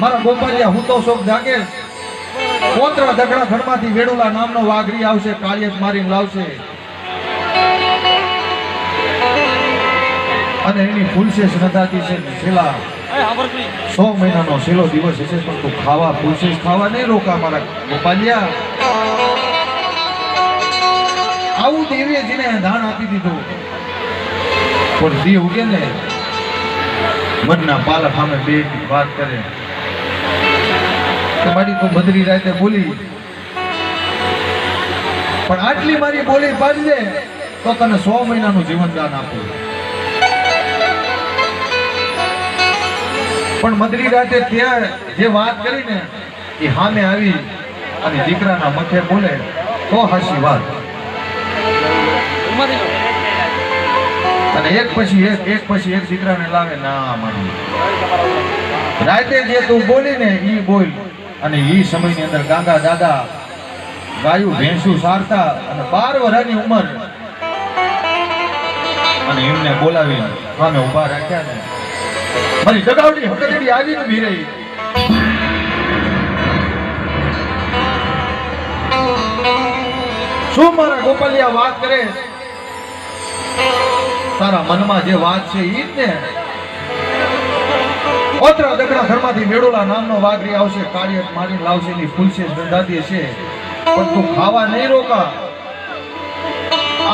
મારા ગોપાલિયા હું તો શોક જાગે પોતરા દગડા ઘરમાંથી વેડુલા નામનો વાઘરી આવશે, કાળિયત મારીને લાવશે અને એની ફૂલશેષ રધાતી છે છેલ્લા 100 મહિનાનો છેલ્લો દિવસ હશે, પણ તું ખાવા ફૂલશેષ ખાવા નહીં રોકા મારા ગોપાલિયા. આવું દેવીજીને દાન આપી દીધું, પણ દી ઉગે ને મનના પાલક સામે બે વાત કરે કે મારી તો બદરી રાતે બોલી, પણ આટલી મારી બોલી પાડજે તો તને 100 મહિનાનું જીવન દાન આપું. પણ મદરી રાતે ત્યાં જે વાત કરી ને એ સામે આવી અને દીકરાના મથે બોલે તો હાસી વાત, અને એક પછી એક દીકરાને લાવે. ના મારી રાતે જે તું બોલી ને ઈ બોલ. અને ઈ સમયની અંદર ગાંગા દાદા ગાયું ભેંસું સારતા અને 12 વર્ષની ઉંમર, અને એમને બોલાવી સામે ઉભા રાખ્યા ને મારી જગાવડી હકતડી આવી ને ભીરે. શું મારા ગોપાલિયા વાત કરે, તારા મનમાં જે વાત છે ઈ જ ને. ઓતરા દગડા ઘરમાંથી વેડોલા નામનો વાઘરી આવશે, કાળિયત મારીને લાવશે, ની ફૂલશેષ દંડાતી છે, પણ તું ખાવા નહીં રોકા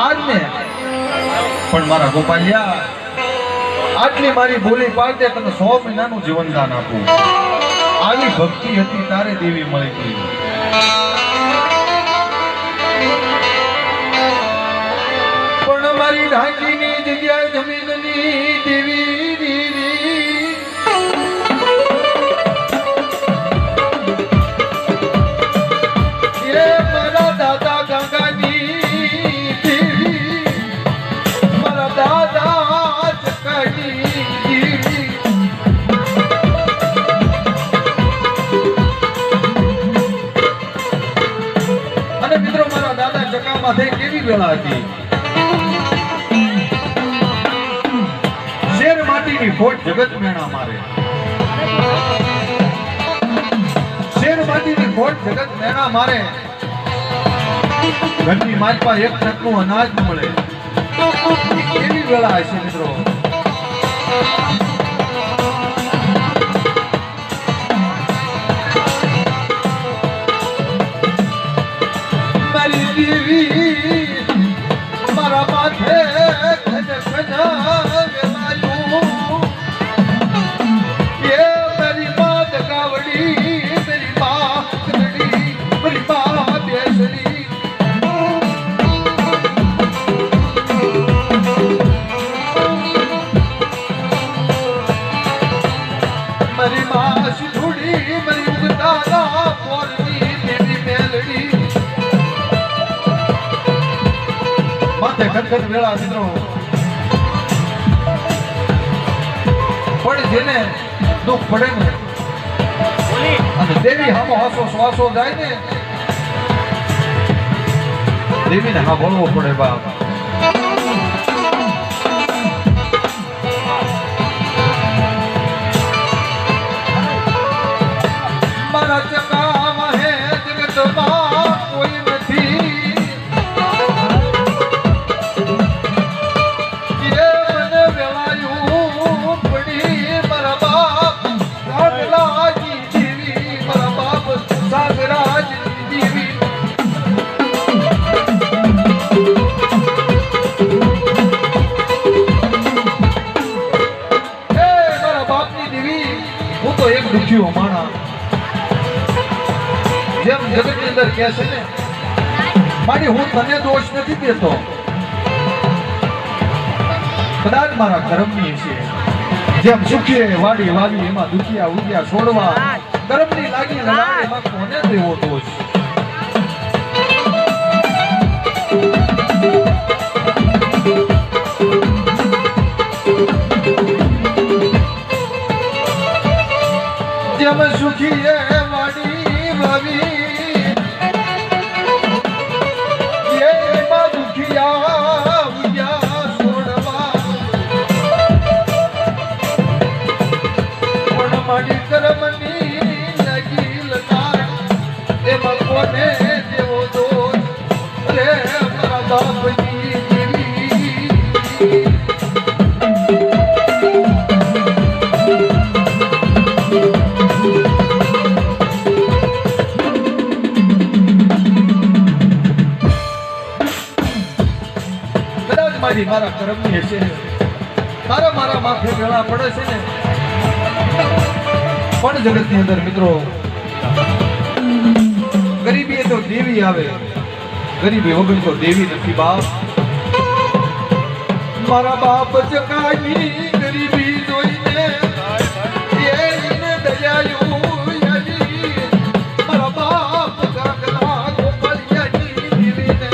આજ ને. પણ મારા ગોપાલિયા આટલી મારી બોલી પાડે તને 100 મહિનાનું જીવન દાન આપું. આવી ભક્તિ હતી તારે દેવી મળી ગઈ. પણ મારી ઢાંકીની જગ્યાએ જમીનની દેવી કેવી વેળા હતી. શેર માટીની ખોટ જગત મેણા મારે, શેર માટીની ખોટ જગત મેણા મારે, ઘરની માલપા એક ટકનું અનાજ ન મળે. કેવી વેળા હશે મિત્રો. મારા માથે મેરી માત કાવડી, મેરી મા કદડી, મેરી મા બેસડી. મારી મા સિધુડી, મારી ઉગતાના પોરની દેવી મેલડી. માથે ખટખટ વેળા મિત્રો, પણ જેને દુઃખ પડે ને અને દેવી હામો હાસો શ્વાસો જાય ને, દેવીને હા બોલવો પડે બાપ. મારા ચકામાં હે જગતમાં કોઈ નથી, દુખ્યો માણા. જેમ જગતની અંદર કહે છે ને મારી હું તને દોષ નથી દેતો, કદાચ મારા કર્મની છે. જેમ સુખીએ વાડી વાવી એમાં દુખિયા ઉગ્યા છોડવા, કર્મની લાગી લડાડે એમાં કોને દેવો દોષ. જેમ સુખીએ વાડી વાવી એમાં દુખિયા ઉગ્યા છોડવા, પણ મારી કર્મની મારી મારા કર્મની હશે તારા મારા માથે વેળા પડે છે ને પણ જગતની અંદર મિત્રો ગરીબી તો દેવી આવે ગરીબી વગર તો દેવી નથી બાપ મારા બાપ ચકાની ગરીબી જોઈને એને દયાયું યલી મારા બાપ કાકના ગોપાલિયાની દેવીને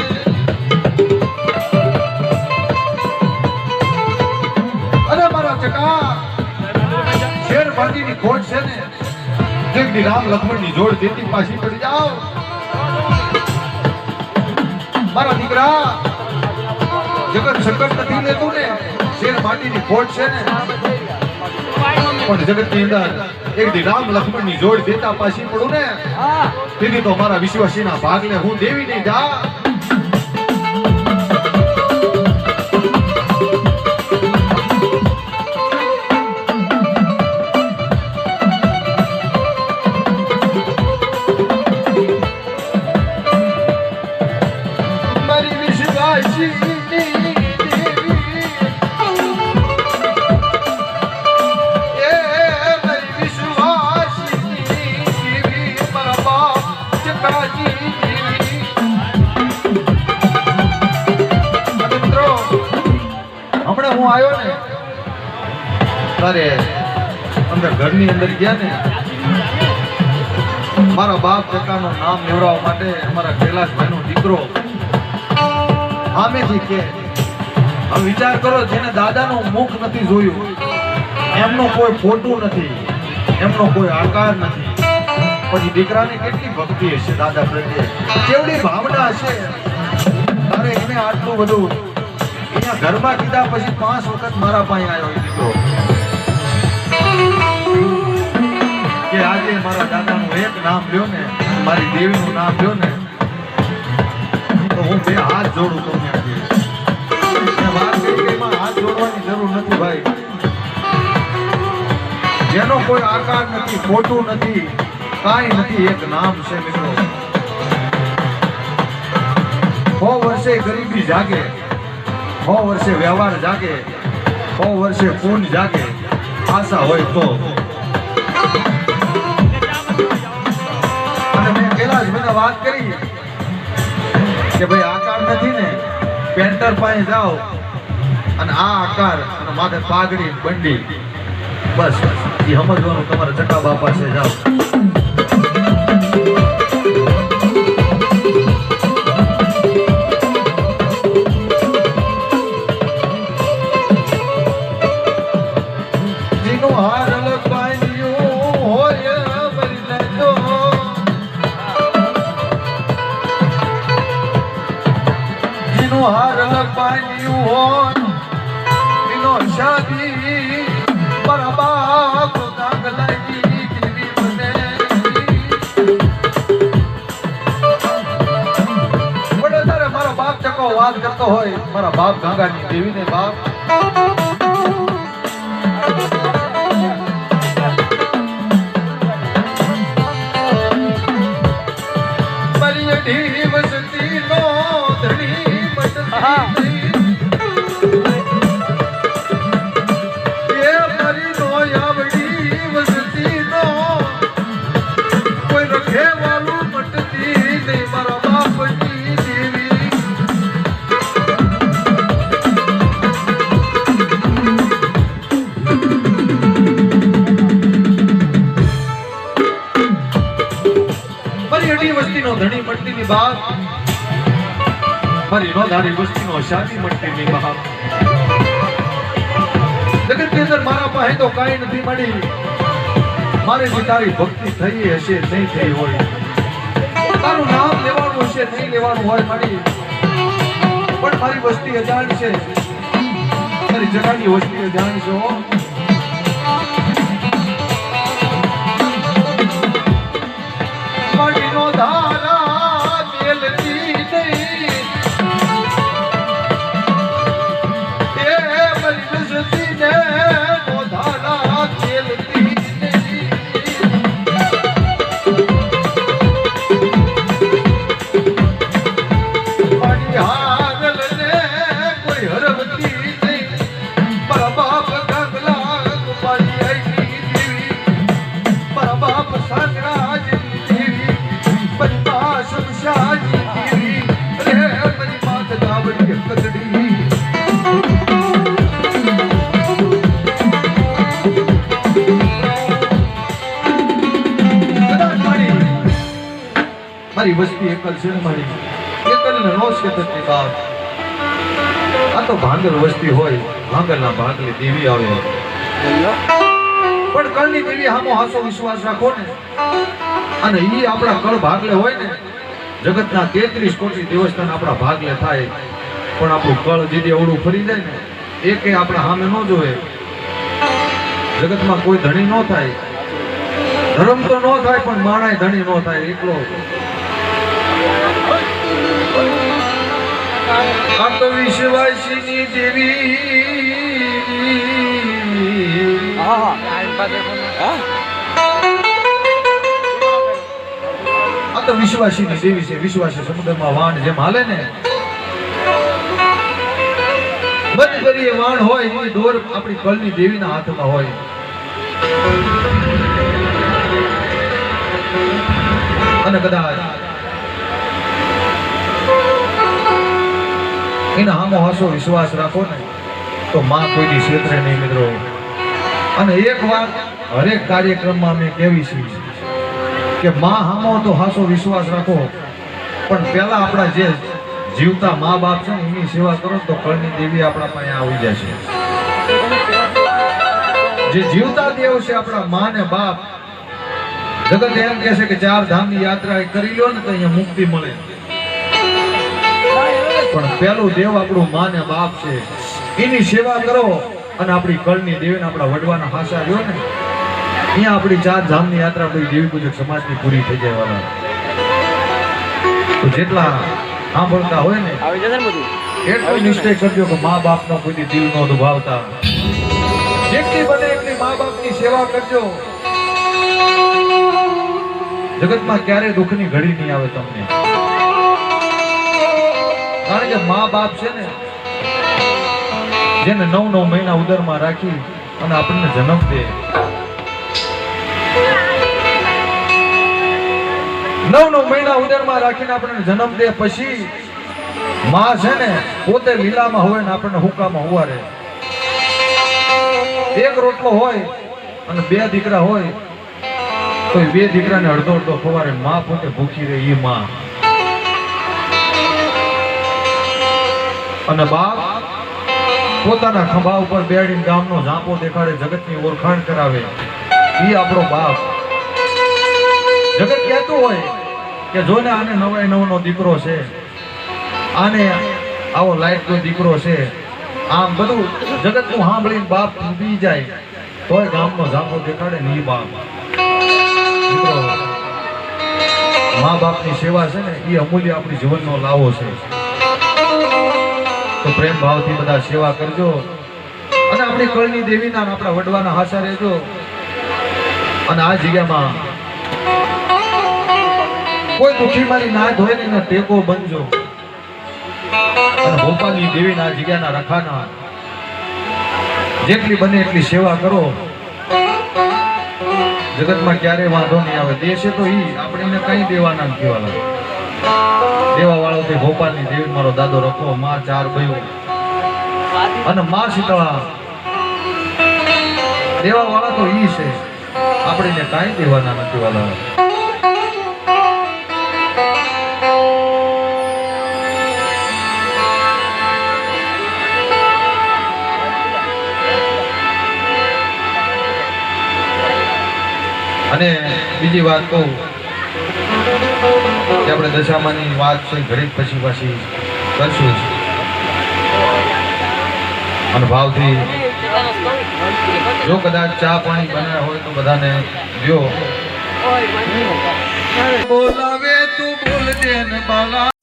અરે મારા ચકા શેર બાંધીની ખોટ છે ને જગદી રામ લક્ષ્મણની જોડ દેતી પાછી પડી જાઓ મારા દીકરા જગત સંકટ નથી લેતું ને શેર માટીની ખોટ છે ને પણ જગતની અંદર એક દી રામ લક્ષ્મણની જોડ દેતા પાછી પડું ને તેથી તો મારા વિશ્વાસીના ભાગને હું દેવી નહીં જા મારી વિશ્વાસી હમણાં હું આવ્યો ને તારે અંદર ઘરની અંદર ગયા ને મારા બાપ કાકાનું નામ લેવડાવવા માટે અમારા કૈલાસભાઈનો દીકરો સામેથી કે હવે વિચાર કરો જેને દાદાનું મુખ નથી જોયું એમનો કોઈ ફોટો નથી એમનો કોઈ આકાર નથી પછી દીકરાને કેટલી ભક્તિ હશે દાદા પ્રત્યે કેવડી ભાવના હશે તારે એને આટલું બધું અહીંયા ઘરમાં કીધા પછી 5 વખત મારા પાસે આવ્યો એ દીકરો કે આજે મારા દાદાનું એક નામ લ્યો ને મારી દેવીનું નામ લ્યો ને તો હું 2 હાથ જોડું તમને આજે વાત કરી એમાં હાથ જોડવાની જરૂર નથી ભાઈ જેનો કોઈ આકાર નથી ખોટું નથી કાંઈ નથી એક નામ છે મિત્રો 100 વર્ષે ગરીબી જાગે 100 વર્ષે વ્યવહાર જાગે 100 વર્ષે પૂન જાગે આશા હોય તો અને મેં કૈલાસભાઈને વાત કરી કે ભાઈ આકાર નથી ને પેન્ટર પાસે જાઓ અને આ આકાર અને માથે પાઘડી બંડી બસ એ સમજવાનું તમારા ચકાબા પાસે જાઓ હાર લપાયું હોન વિનો શાદી મારા બાપ નાગ લાગી કેવી મને પણ તારે મારા બાપ ચકો વાત કરતો હોય મારા બાપ ગાંગાની દેવીને બાપ મારી અઢી વસતી નો ધણી કોઈ રખે વાલું મટતી નહીં મારા બાપની દેવી મારી અઢી વસ્તીનો ધણી મટતીની બાપ મારી નોંધારી વસ્તીનો શાદી મટતીની બાપ જગતની અંદર મારા પાસે તો કાંઈ નથી મળી મારે જે તારી ભક્તિ થઈ હશે નહીં થઈ હોય તારું નામ લેવાનું હશે નહીં લેવાનું હોય મારી પણ મારી વસ્તી અજાણ છે મારી જગાની વસ્તી અજાણ છે માટીનો ધારા મેલતી નહીં હરવ એકલ શિરમારી એકલને નો શેતરની બાપ આ તો ભાંગલ વસ્તી હોય ભાંગલના ભાગલી દેવી આવે પણ કળની દેવી હામો હાસો વિશ્વાસ રાખો ને અને ઈ આપણા કળ ભાગલે હોય ને જગતના 33 કોટી દેવસ્થાન આપણા ભાગલે થાય પણ આપણું કળ દીદી અવળું ફરી જાય ને એકે આપણા સામે ન જોવે જગતમાં કોઈ ધણી ન થાય ધર્મ તો ન થાય પણ માણાય ધણી ન થાય એકલો આ તો વિશ્વાસીની દેવી આ તો વિશ્વાસીની દેવી છે વિશ્વાસી સમુદ્રમાં વાણ જેમ હાલે ને બધી બધી વાણ હોય એ દોર આપણી કળની દેવીના હાથમાં હોય અને કદાચ એના હામો હાસો વિશ્વાસ રાખો ને તો માં કોઈની ક્ષેત્રે નહીં મિત્રો અને એક વાત હરેક કાર્યક્રમમાં મેં કેવી છે કે માં હામો તો હાસો વિશ્વાસ રાખો પણ પહેલા આપણા જે જીવતા મા બાપ છે ને એની સેવા કરો તો કળની દેવી આપણા પાસે આવી જશે જે જીવતા દેવ છે આપણા મા ને બાપ જગત એમ કહે છે કે 4 ધામની યાત્રા કરી લો ને તો અહીંયા મુક્તિ મળે પણ પહેલું દેવ આપણું મા ને બાપ છે એની સેવા કરો અને આપણી કળની દેવીને આપણા વડવાના હાસા રહ્યો ને અહીંયા આપણી 4 ધામની યાત્રા આપણી દેવી પૂજક સમાજની પૂરી થઈ જાય તો જેટલા સાંભળતા હોય ને એટલું નિશ્ચય કરજો કે મા બાપનો કોઈ દિલ નો દુભાવતા જેટલી બને એટલી મા બાપની સેવા કરજો જગતમાં ક્યારે દુઃખની ઘડી નહીં આવે તમને કારણ કે મા બાપ છે ને જેને 9 મહિના ઉદરમાં રાખી અને આપણને જન્મ દે 9 મહિના ઉદરમાં રાખીને આપણને જન્મ દે પછી માં છે ને પોતે લીલામાં હોય ને આપણને હુકામાં હુવારે એક રોટલો હોય અને 2 દીકરા હોય તો 2 દીકરાને અડધો ખવારે માં પોતે ભૂખી રહે એ માં અને બાપ પોતાના ખંભા ઉપર બેડીને ગામનો ઝાંપો દેખાડે જગતની ઓળખાણ કરાવે એ આપણો બાપ જગત કહેતું હોય કે જોને આને 9 દીકરો છે આને આવો લાઈટનો દીકરો છે આમ બધું જગતનું સાંભળીને બાપ ઉભી જાય તોય ગામનો ઝાંપો દેખાડે ને એ બાપ મિત્રો મા બાપની સેવા છે ને એ અમૂલ્ય આપણી જીવનનો લાવો છે તો પ્રેમ ભાવથી બધા સેવા કરજો અને આપણી કળની દેવીના આપણા વડવાના હાસા રહેજો અને આ જગ્યામાં કોઈ દુખી મારી ના ધોય ને ટેકો બનજો અને ભોપાલની દેવીના જગ્યાના રખાના જેટલી બને એટલી સેવા કરો જગતમાં ક્યારે વાંધો નહીં આવે દેશે તો ઈ આપણે કઈ દેવાના કહેવાના દેવા વાળો તે ભોપાલની દેવી મારો દાદો રખો માં 4 ભાઈઓ અને માં શીતળા દેવા વાળા તો ઈ છે આપણે કઈ દેવાના નથી વાળા અને બીજી વાત કહું કે આપણે દશામાની વાત છે ઘડી પછી કરશું અને ભાવથી જો કદાચ ચા પાણી બનાવ્યા હોય તો બધાને દો બોલાવે તું બોલ દે ને બાલા